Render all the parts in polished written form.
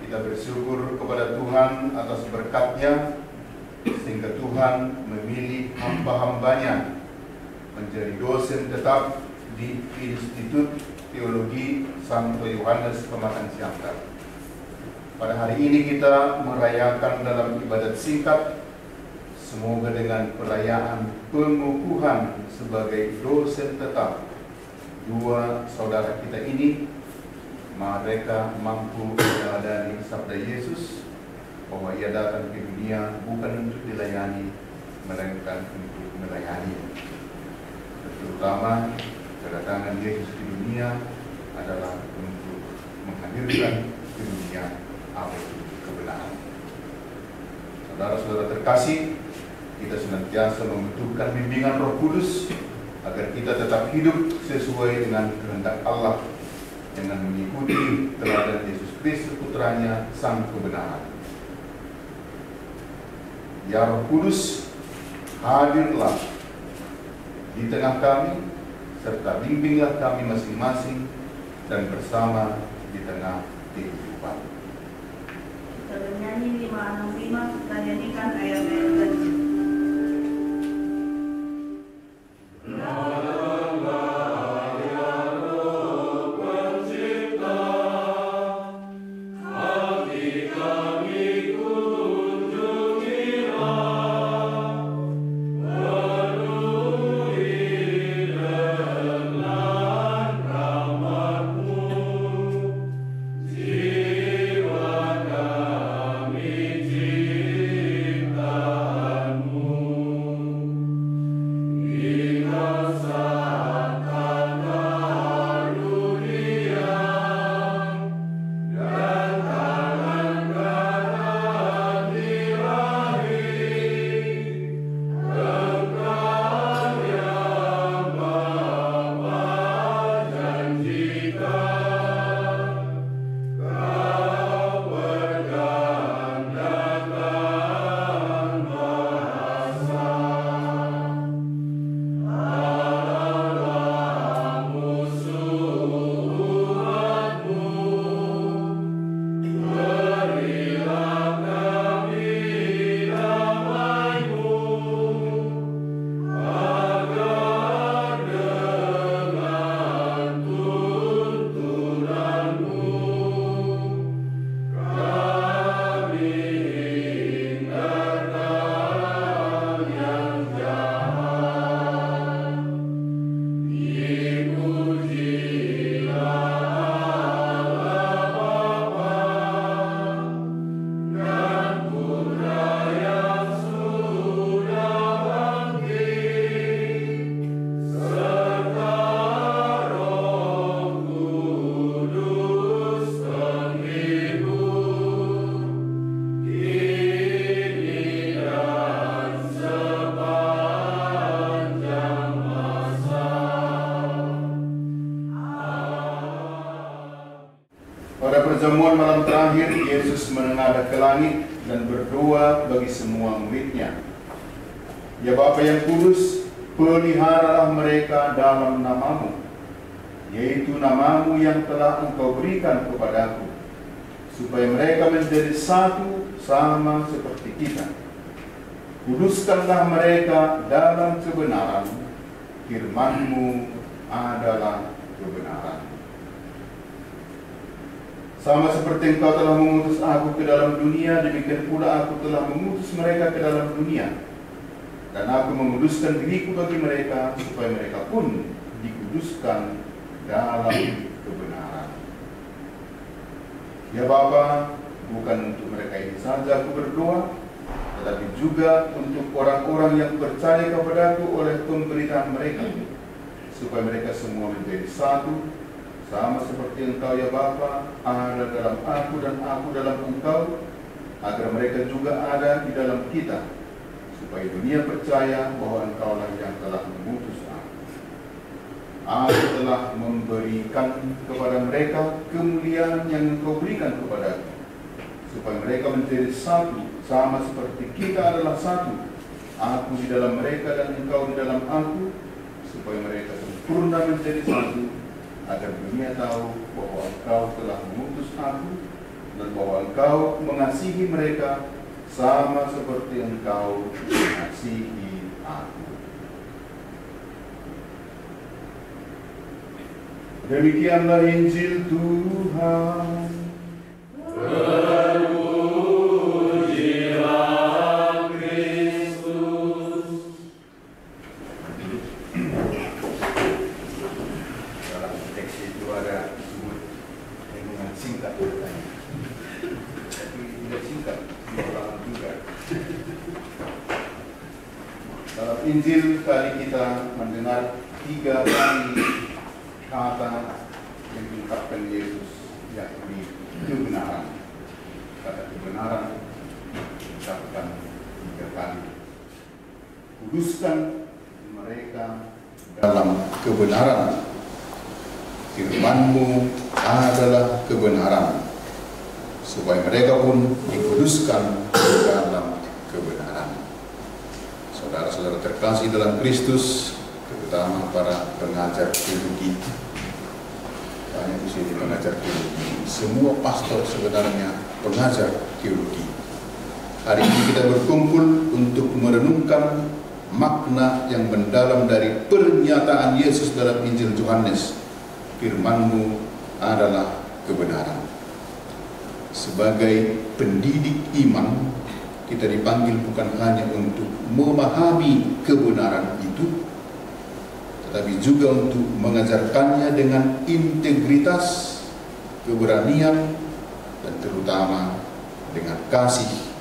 Kita bersyukur kepada Tuhan atas berkat-Nya, sehingga Tuhan memilih hamba-hambanya menjadi dosen tetap di Institut Teologi Santo Yohanes Pematang Siantar. Pada hari ini kita merayakan dalam ibadat singkat, semoga dengan perayaan pengukuhan sebagai dosen tetap dua saudara kita ini, mereka mampu meneladani sabda Yesus bahwa ia datang ke dunia bukan untuk dilayani, melainkan untuk melayani. Terutama kedatangan Yesus di dunia adalah untuk menghadirkan ke dunia apa itu kebenaran. Saudara-saudara terkasih, kita senantiasa membutuhkan bimbingan Roh Kudus agar kita tetap hidup sesuai dengan kehendak Allah dengan mengikuti teladan Yesus Kristus putranya sang kebenaran. Ya Roh Kudus, hadirlah di tengah kami, serta bimbinglah kami masing-masing dan bersama di tengah kehidupan. Kita bernyanyi 565, kita nyanyikan ayat-ayat tadi. Pertemuan malam terakhir, Yesus menengadah ke langit dan berdoa bagi semua murid-Nya. Ya Bapa yang kudus, peliharalah mereka dalam nama-Mu, yaitu nama-Mu yang telah Engkau berikan kepadaku, supaya mereka menjadi satu sama seperti kita. Kuduskanlah mereka dalam kebenaran, firman-Mu adalah kebenaran. Sama seperti Engkau telah mengutus aku ke dalam dunia, demikian pula aku telah mengutus mereka ke dalam dunia. Dan aku menguduskan diriku bagi mereka, supaya mereka pun dikuduskan dalam kebenaran. Ya Bapa, bukan untuk mereka ini saja aku berdoa, tetapi juga untuk orang-orang yang percaya kepadaku oleh pemberitaan mereka, supaya mereka semua menjadi satu, sama seperti Engkau ya Bapa ada dalam aku dan aku dalam Engkau, agar mereka juga ada di dalam kita, supaya dunia percaya bahwa Engkaulah yang telah mengutus aku. Aku telah memberikan kepada mereka kemuliaan yang Engkau berikan kepadaku, supaya mereka menjadi satu, sama seperti kita adalah satu, aku di dalam mereka dan Engkau di dalam aku, supaya mereka sempurna menjadi satu, agar dunia tahu bahwa Engkau telah mengutus aku dan bahwa Engkau mengasihi mereka sama seperti Engkau mengasihi aku. Demikianlah Injil Tuhan. Terpujilah Kristus. Dalam teks itu ada disebut renungan singkat katanya. Tapi tidak singkat, diulang juga. Dalam Injil kali kita mendengar 3 kali kata yang diungkapkan Yesus, yakni kebenaran. Kata kebenaran diucapkan 3 kali. Kuduskan mereka dalam kebenaran. Firman-Mu adalah kebenaran, supaya mereka pun dikuduskan dalam kebenaran. Saudara-saudara terkasih dalam Kristus, terutama para pengajar teologi, banyak di sini pengajar teologi. Semua pastor sebenarnya pengajar teologi. Hari ini kita berkumpul untuk merenungkan makna yang mendalam dari pernyataan Yesus dalam Injil Yohanes. Firman-Mu adalah kebenaran. Sebagai pendidik iman, kita dipanggil bukan hanya untuk memahami kebenaran itu, tetapi juga untuk mengajarkannya dengan integritas, keberanian, dan terutama dengan kasih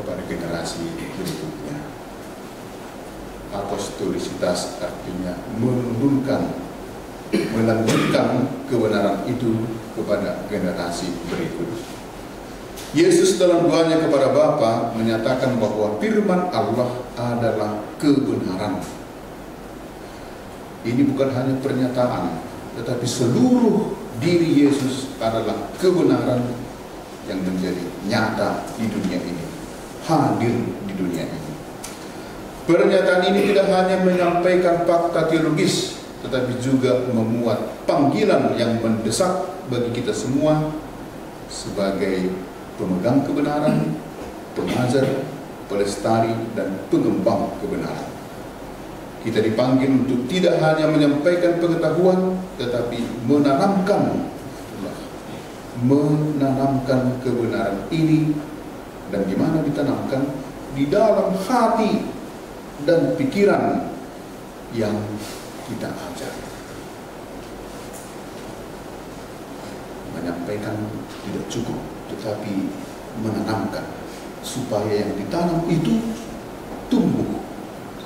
kepada generasi berikutnya. Apostolisitas artinya melanjutkan kebenaran itu kepada generasi berikut. Yesus dalam doanya kepada Bapa menyatakan bahwa firman Allah adalah kebenaran. Ini bukan hanya pernyataan, tetapi seluruh diri Yesus adalah kebenaran yang menjadi nyata di dunia ini, hadir di dunia ini. Pernyataan ini tidak hanya menyampaikan fakta teologis, tetapi juga memuat panggilan yang mendesak bagi kita semua sebagai pemegang kebenaran, pengajar, pelestari, dan pengembang kebenaran. Kita dipanggil untuk tidak hanya menyampaikan pengetahuan, tetapi menanamkan kebenaran ini. Dan di mana ditanamkan? Di dalam hati dan pikiran yang kita ajar. Menyampaikan tidak cukup, tetapi menanamkan supaya yang ditanam itu tumbuh.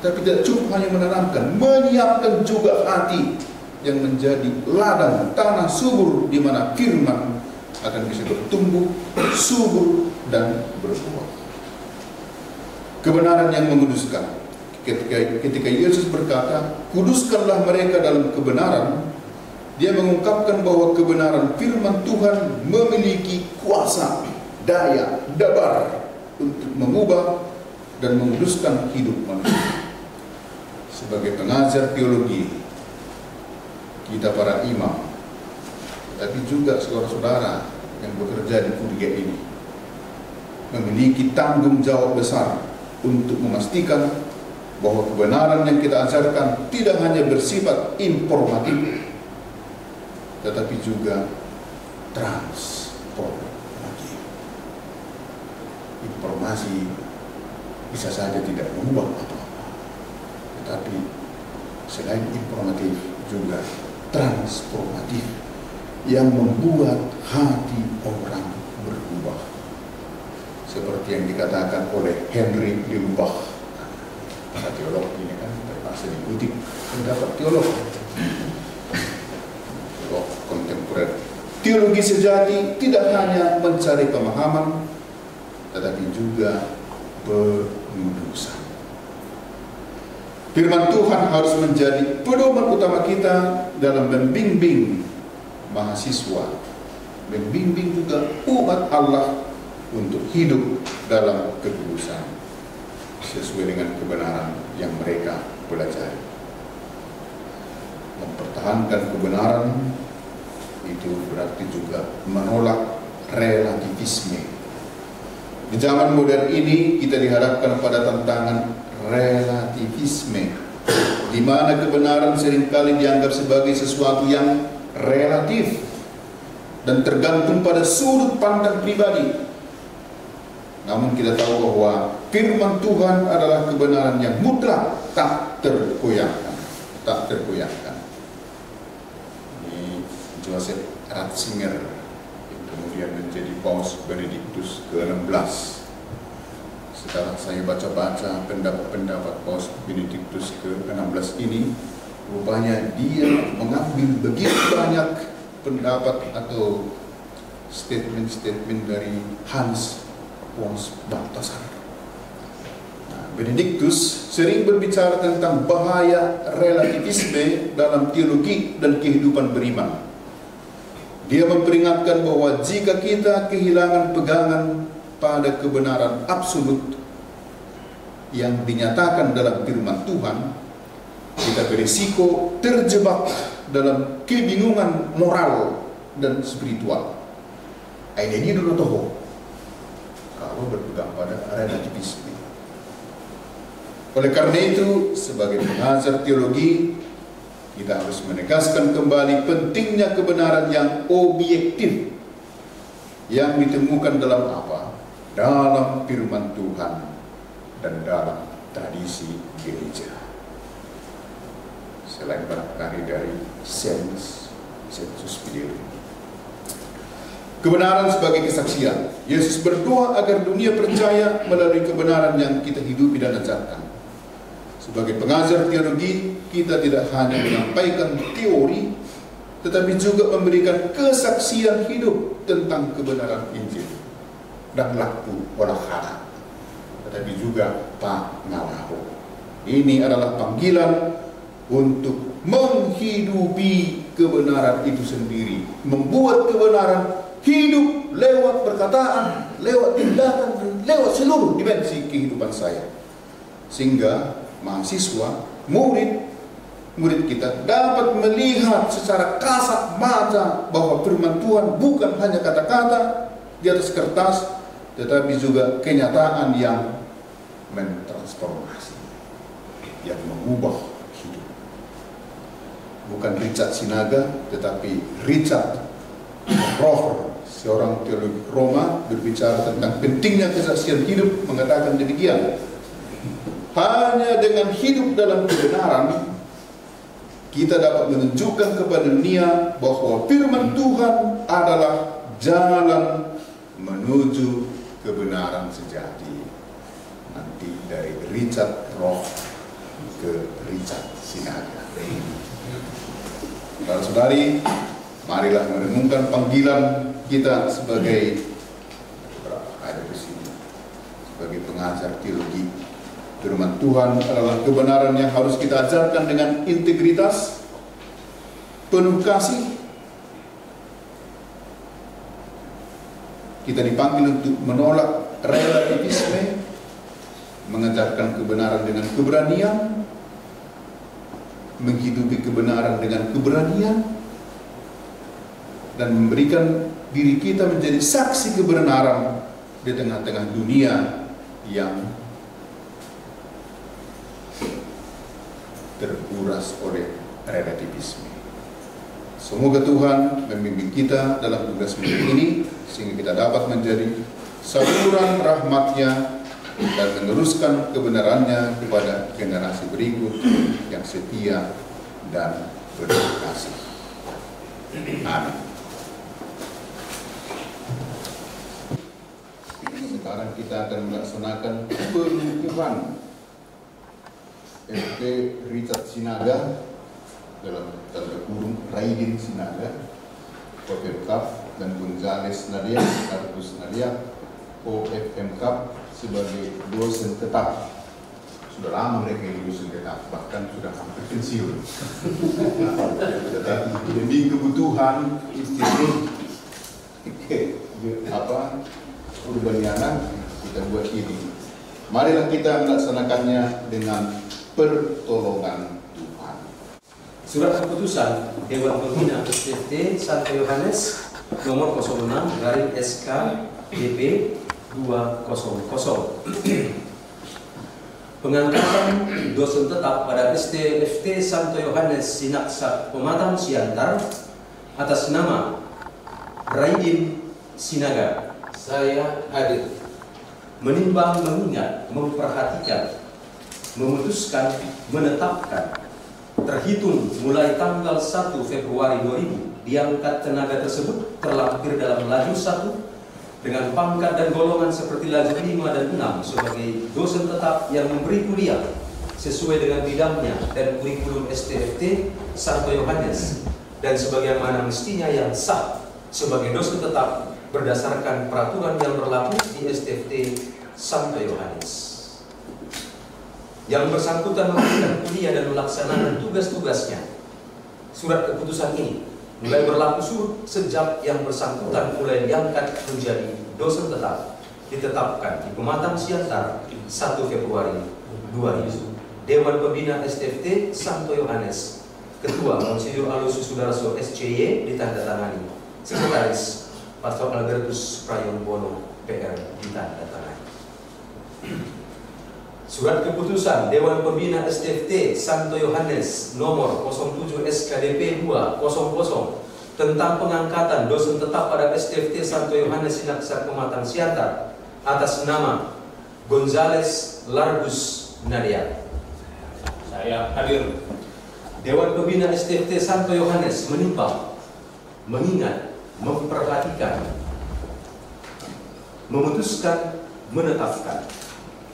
Tapi tidak cukup hanya menanamkan, menyiapkan juga hati yang menjadi ladang tanah subur di mana firman akan bisa bertumbuh, subur, dan berbuah. Kebenaran yang menguduskan. Ketika Yesus berkata, kuduskanlah mereka dalam kebenaran, Dia mengungkapkan bahwa kebenaran firman Tuhan memiliki kuasa, daya, dabar untuk mengubah dan menguduskan hidup manusia. Sebagai pengajar teologi, kita para imam, tapi juga saudara-saudara yang bekerja di kuliah ini, memiliki tanggung jawab besar untuk memastikan bahwa kebenaran yang kita ajarkan tidak hanya bersifat informatif, tetapi juga transformatif. Informasi bisa saja tidak mengubah apa-apa, tetapi selain informatif juga transformatif yang membuat hati orang berubah. Seperti yang dikatakan oleh Henry Limbach, para teolog ini kan terpaksa dikutip pendapat teolog kontemporer. Teologi sejati tidak hanya mencari pemahaman, tetapi juga penudusan. Firman Tuhan harus menjadi pedoman utama kita dalam membimbing mahasiswa, membimbing juga umat Allah untuk hidup dalam kekudusan sesuai dengan kebenaran yang mereka pelajari. Mempertahankan kebenaran itu berarti juga menolak relativisme. Di zaman modern ini kita dihadapkan pada tantangan relativisme, di mana kebenaran seringkali dianggap sebagai sesuatu yang relatif dan tergantung pada sudut pandang pribadi. Namun kita tahu bahwa firman Tuhan adalah kebenaran yang mutlak, tak tergoyahkan. Ini Joseph Ratzinger yang kemudian menjadi Paus Benediktus ke-16. Setelah saya baca-baca pendapat Paus Benediktus ke-16 ini, rupanya dia mengambil begitu banyak pendapat atau statement-statement dari Hans Pons Balthasar. Benediktus sering berbicara tentang bahaya relativisme dalam teologi dan kehidupan beriman. Dia memperingatkan bahwa jika kita kehilangan pegangan pada kebenaran absolut yang dinyatakan dalam firman Tuhan, kita berisiko terjebak dalam kebingungan moral dan spiritual. Ini dulu toh kalau berpegang pada relativisme. Oleh karena itu, sebagai pengajar teologi, kita harus menegaskan kembali pentingnya kebenaran yang objektif yang ditemukan dalam apa? Dalam firman Tuhan dan dalam tradisi gereja. Selain barangkali dari sensus fidelium. Kebenaran sebagai kesaksian. Yesus berdoa agar dunia percaya melalui kebenaran yang kita hidupi dan ajarkan. Sebagai pengajar teologi, kita tidak hanya menyampaikan teori, tetapi juga memberikan kesaksian hidup tentang kebenaran Injil dan laku olah hana, tetapi juga pangalaho. Ini adalah panggilan untuk menghidupi kebenaran itu sendiri, membuat kebenaran hidup lewat perkataan, lewat tindakan, dan lewat seluruh dimensi kehidupan saya. Sehingga mahasiswa, murid kita dapat melihat secara kasat mata bahwa firman Tuhan bukan hanya kata-kata di atas kertas, tetapi juga kenyataan yang mentransformasi, yang mengubah hidup. Bukan Richard Sinaga, tetapi Richard Rohr, seorang teolog Roma, berbicara tentang pentingnya kesaksian hidup, mengatakan demikian: hanya dengan hidup dalam kebenaran, kita dapat menunjukkan kepada dunia bahwa firman Tuhan adalah jalan menuju kebenaran sejati. Nanti dari Richard Rohr ke Richard Sinaga. Saudara-saudari, marilah merenungkan panggilan kita sebagai sebagai pengajar teologi. Firman Tuhan adalah kebenaran yang harus kita ajarkan dengan integritas, penuh kasih. Kita dipanggil untuk menolak relativisme, mengajarkan kebenaran dengan keberanian, menghidupi kebenaran dengan keberanian, dan memberikan diri kita menjadi saksi kebenaran di tengah-tengah dunia yang terkuras oleh relativisme. Semoga Tuhan membimbing kita dalam tugas ini, sehingga kita dapat menjadi saluran rahmat-Nya dan meneruskan kebenarannya kepada generasi berikut yang setia dan berkasih. Amin. Sekarang kita akan melaksanakan pengukuhan FP Richard Sinaga, dalam tanda kurung Raidin Sinaga, OFM Cup, dan Gonzales Nadia, Marcus Nadia, OFM Cup, sebagai dosen tetap. Sudah lama mereka ini dosen tetap, bahkan sudah hampir pensiun. Tetapi demi kebutuhan institut Urbaniana, kita buat ini. Marilah kita melaksanakannya dengan pertolongan Tuhan. Surat keputusan Dewan Pembina SDT 1 Yohanes nomor 06/SK-DP 200. Pengangkatan dosen tetap pada STFT Santo Yohanes Sinaksak Pematang Siantar atas nama Raidin Sinaga. Saya hadir. Menimbang, mengingat, memperhatikan, memutuskan, menetapkan, terhitung mulai tanggal 1 Februari 2000 diangkat tenaga tersebut terlampir dalam laju 1 dengan pangkat dan golongan seperti laju 5 dan 6 sebagai dosen tetap yang memberi kuliah sesuai dengan bidangnya dan kurikulum STFT Santo Yohanes dan sebagaimana mestinya yang sah sebagai dosen tetap berdasarkan peraturan yang berlaku di STFT Santo Yohanes. Yang bersangkutan memberikan kuliah dan melaksanakan tugas-tugasnya. Surat keputusan ini mulai berlaku surut sejak yang bersangkutan mulai diangkat menjadi dosen tetap ditetapkan di Pematang Siantar 1 Februari 2000. Dewan Pembina STFT Santo Yohanes, Ketua Monsinyur Aloysius Sudarso SCY ditandatangani, Sekretaris Pastor Albertus Prayongbono PR ditandatangani. Surat keputusan Dewan Pembina STFT Santo Yohanes nomor 07 SKDP 200 tentang pengangkatan dosen tetap pada STFT Santo Yohanes Sinaksak Pematang Siantar atas nama Gonzales Largus Nadia. Saya hadir. Dewan Pembina STFT Santo Yohanes menimbang, mengingat, memperhatikan, memutuskan, menetapkan,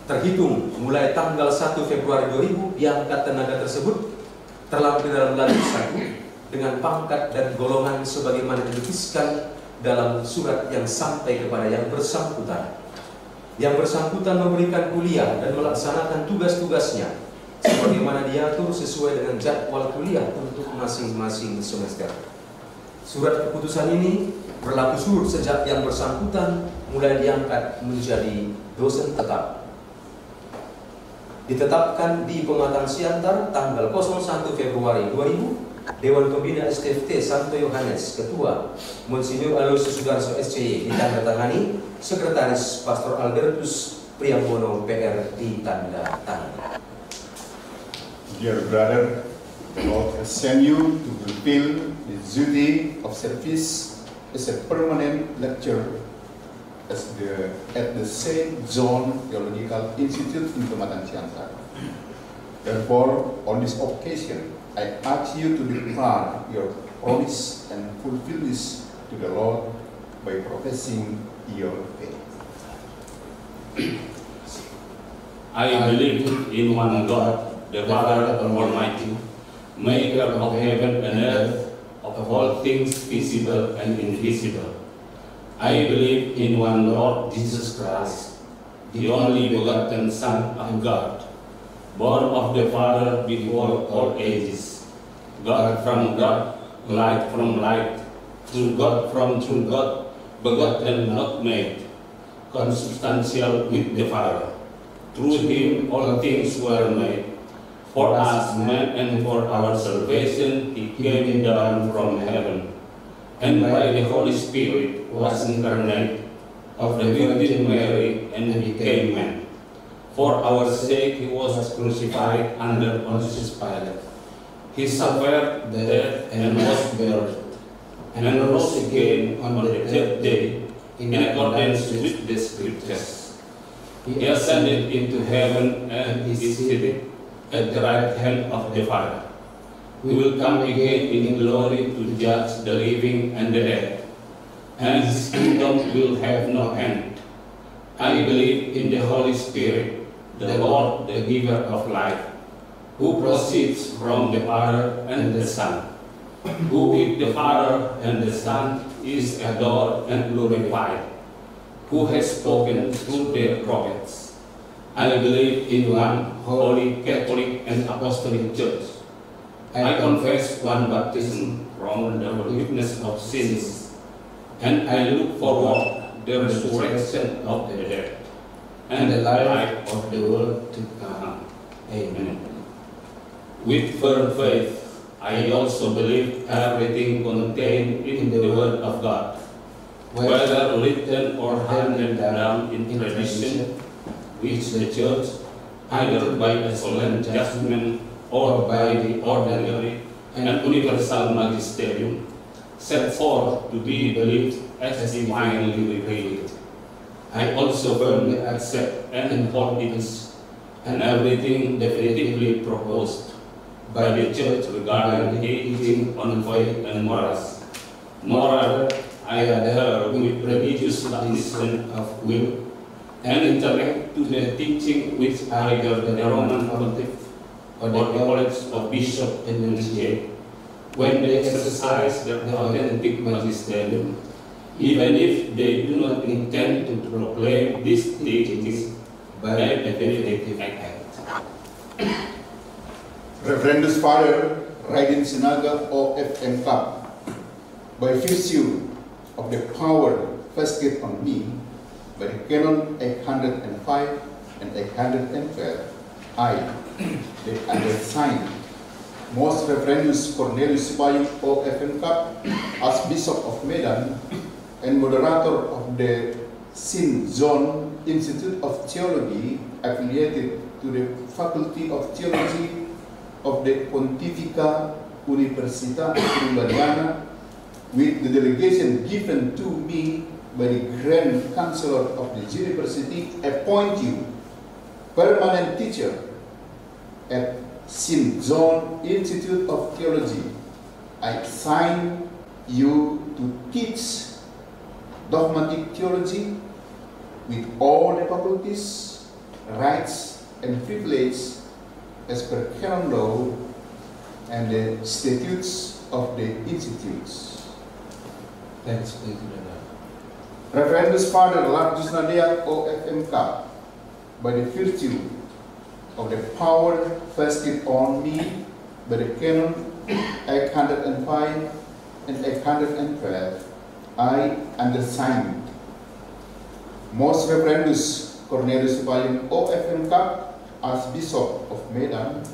terhitung mulai tanggal 1 Februari 2000 diangkat tenaga tersebut terlampir dalam laju 1 dengan pangkat dan golongan sebagaimana dituliskan dalam surat yang sampai kepada yang bersangkutan. Yang bersangkutan memberikan kuliah dan melaksanakan tugas-tugasnya sebagaimana diatur sesuai dengan jadwal kuliah untuk masing-masing semester. Surat keputusan ini berlaku surut sejak yang bersangkutan mulai diangkat menjadi dosen tetap. Ditetapkan di Pematang Siantar tanggal 01 Februari 2000, Dewan Pembina STFT Santo Yohanes, Ketua Monsinyur Aloysius Sudarso SCY ditandatangani, Sekretaris Pastor Albertus Priyambono PR ditandatangani. Dear brother, the Lord has sent you to fulfill the duty of service as a permanent lecturer at the St. John Theological Institute in Pematang Siantar. Therefore, on this occasion, I ask you to declare your promise and fulfill this to the Lord by professing your faith. I believe in one God, the Father Almighty, maker of heaven and earth, of all things visible and invisible. I believe in one Lord Jesus Christ, the only begotten Son of God, born of the Father before all ages, God from God, light from light, true God from true God, begotten not made, consubstantial with the Father. Through him all things were made. For us men and for our salvation he came down from heaven, and by the Holy Spirit was incarnate of the Virgin Mary and became man. For our sake he was crucified under Pontius Pilate. He suffered death and was buried, and rose again on the third day in accordance with the Scriptures. He ascended into heaven and is seated at the right hand of the Father. He will come again in glory to judge the living and the dead, and his kingdom will have no end. I believe in the Holy Spirit, the Lord, the giver of life, who proceeds from the Father and the Son, who with the Father and the Son is adored and glorified, who has spoken through their prophets. I believe in one holy, Catholic, and Apostolic Church. I confess one baptism from the forgiveness of sins, and I look forward the resurrection of the dead and the life of the world to come. Amen. With firm faith, I also believe everything contained in the Word of God, whether written or handed down in tradition, which the Church, either by a solemn judgment or by the ordinary and universal magisterium, set forth to be believed as divinely revealed. I also firmly accept and hold it and everything definitively proposed by the Church regarding teaching on faith and morals. Moreover, I adhere with religious baptism of will and intellect to the teaching which either the Roman Pontiff or the College of Bishops enunciate when they exercise their authentic magisterium, even if they do not intend to proclaim these teachings by a definitive act. Reverendus Father Raiden Sinaga OFM Club, by virtue of the power vested on me by the Canon 805 and 812, I, the undersigned, Most Reverendus Cornelius Sibayong OFM Club, as Bishop of Medan and moderator of the St. John Institute of Theology, affiliated to the Faculty of Theology of the Pontificia Università Urbaniana, with the delegation given to me by the Grand Chancellor of the University, appoint you permanent teacher at St. John Institute of Theology. I assign you to teach dogmatic theology with all the faculties, rights, and privileges as per canon law and the statutes of the institutes. Thanks, Thank you. Reverendus Father Largus Nadia OFMK, by the virtue of the power vested on me by the Canon 805 and 812, I undersign Most Reverendus Cornelius Sibayong OFMK as Bishop of Medan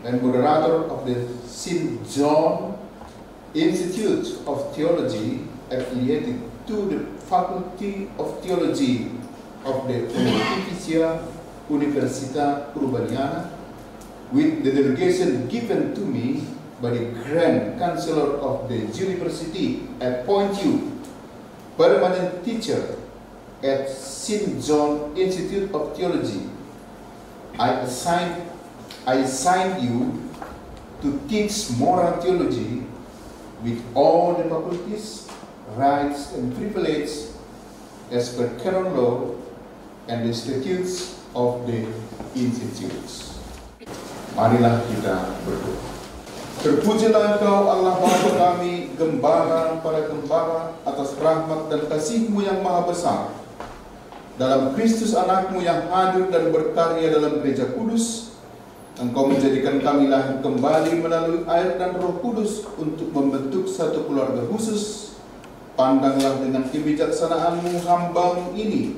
and moderator of the St. John Institute of Theology, affiliated to the Faculty of Theology of the Pontificia Università Urbaniana, with the delegation given to me by the Grand Chancellor of the University, appoint you permanent teacher at St. John Institute of Theology. I assign you to teach moral theology with all the faculties, rights, and privileges as per canon law and the statutes of the institutes. Marilah kita berdoa. Terpujilah Engkau Allah Bapa kami, Gembala para Gembala, atas rahmat dan kasih-Mu yang maha besar, dalam Kristus Anak-Mu yang hadir dan berkarya dalam gereja kudus. Engkau menjadikan kami lahir kembali melalui air dan Roh Kudus untuk membentuk satu keluarga khusus. Pandanglah dengan kebijaksanaan-Mu hamba-Mu ini,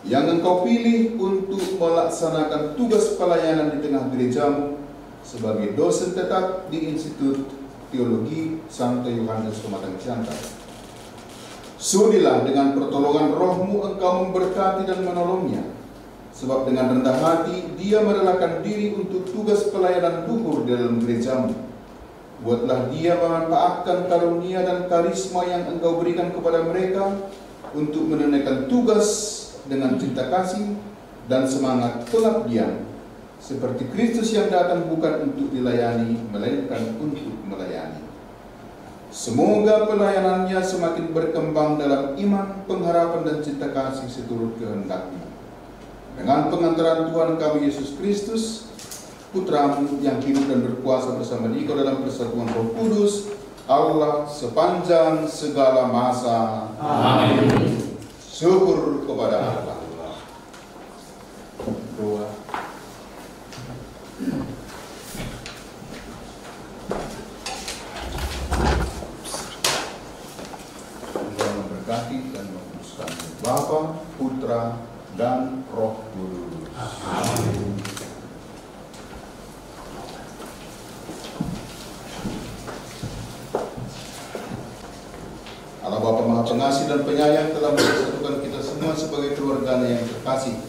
yang Engkau pilih untuk melaksanakan tugas pelayanan di tengah gereja-Mu sebagai dosen tetap di Institut Teologi Santo Yohanes Pematang Siantar. Sudilah dengan pertolongan Roh-Mu Engkau memberkati dan menolongnya, sebab dengan rendah hati dia merelakan diri untuk tugas pelayanan luhur di dalam gereja-Mu. Buatlah dia memanfaatkan karunia dan karisma yang Engkau berikan kepada mereka untuk menunaikan tugas dengan cinta kasih dan semangat pengabdian, seperti Kristus yang datang bukan untuk dilayani, melainkan untuk melayani. Semoga pelayanannya semakin berkembang dalam iman, pengharapan, dan cinta kasih seturut kehendak-Mu. Dengan pengantaran Tuhan kami Yesus Kristus, Putra-Mu yang hidup dan berkuasa bersama Dikau dalam persatuan Roh Kudus, Allah sepanjang segala masa. Amin. Syukur kepada Allah. Doa. Tuhan memberkati dan menguduskan Bapa, Putra, dan Roh Kudus. Amin. Allah Bapa Maha Maha Pengasih dan Penyayang telah mempersatukan kita semua sebagai keluarganya yang terkasih.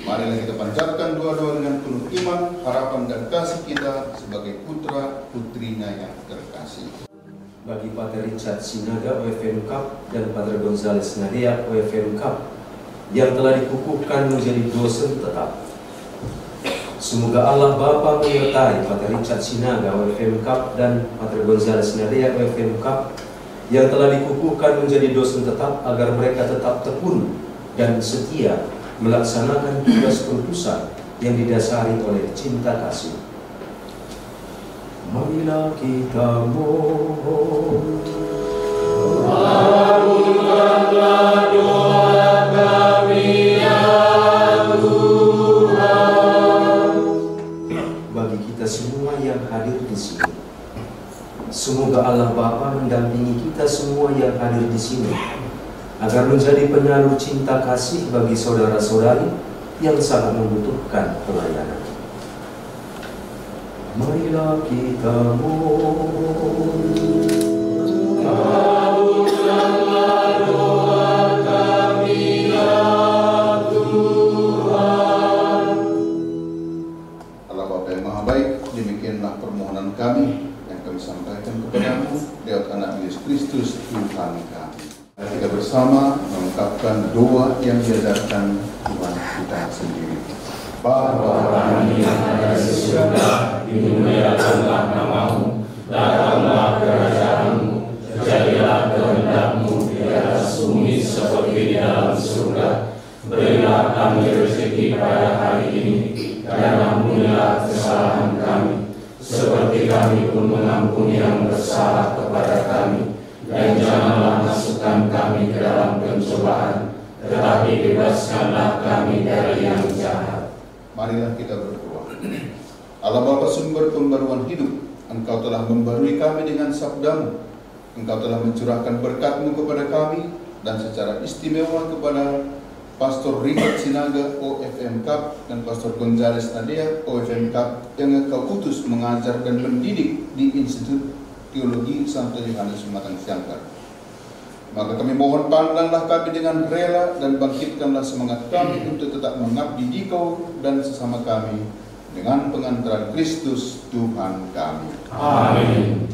Marilah kita panjatkan doa-doa dengan penuh iman, harapan dan kasih kita sebagai putra putrinya yang terkasih. Bagi Pater Richard Sinaga OFM Cup dan Pater Gonzales Nadia OFM Cup yang telah dikukuhkan menjadi dosen tetap, semoga Allah Bapa menyertai Pater Richard Sinaga OFM Cup dan Pater Gonzales Nadia OFM Cup yang telah dikukuhkan menjadi dosen tetap, agar mereka tetap tekun dan setia melaksanakan tugas perkusan yang didasari oleh cinta kasih. Marilah kita mohon. Kabulkanlah doa kami ya Tuhan. Bagi kita semua yang hadir di sini, semoga Allah Bapa mendampingi kita semua yang hadir di sini, agar menjadi penyalur cinta kasih bagi saudara-saudari yang sangat membutuhkan pelayanan. Marilah kita mohon. Kabulkanlah doa kami ya Tuhan. Allah Bapa yang Maha Baik, demikianlah permohonan kami yang kami sampaikan kepadamu lewat anak Yesus Kristus Tuhan kami. Kita bersama mengungkapkan doa yang diajarkan Tuhan kita sendiri. Bapa Kami yang ada di surga, dimuliakanlah namamu, datanglah kerajaanmu, jadilah kehendak-Mu di atas bumi seperti di dalam surga. Berilah kami rezeki pada hari ini, dan ampunilah kesalahan kami, seperti kami pun mengampuni yang bersalah kepada kami. Dan janganlah masukkan kami ke dalam pencobaan, tetapi bebaskanlah kami dari yang jahat. Marilah kita berdoa. Allah Bapa sumber pembaruan hidup, Engkau telah membarui kami dengan sabda-Mu. Engkau telah mencurahkan berkat-Mu kepada kami, dan secara istimewa kepada Pastor Richard Sinaga OFM Cup dan Pastor Gonzales Nadia OFM Cup yang Engkau utus mengajar dan mendidik di Institut Teologi Santo Yohanes Pematang Siantar. Maka kami mohon pandanglah kami dengan rela dan bangkitkanlah semangat kami untuk tetap mengabdi di Kau dan sesama kami dengan pengantaran Kristus Tuhan kami. Amin.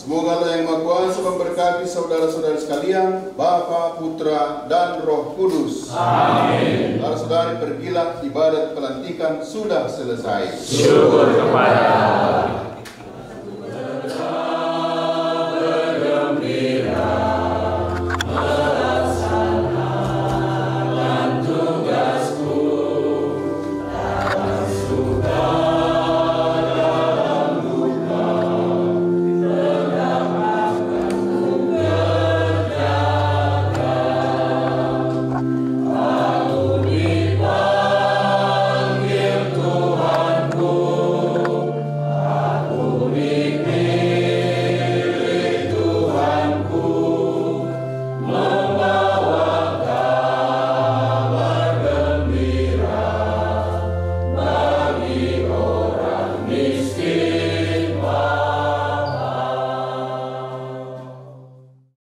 Semoga Allah yang Maha Kuasa memberkati saudara-saudari sekalian, Bapa, Putra, dan Roh Kudus. Amin. Saudara-saudari, pergilah, ibadat pelantikan sudah selesai. Syukur kepada Allah.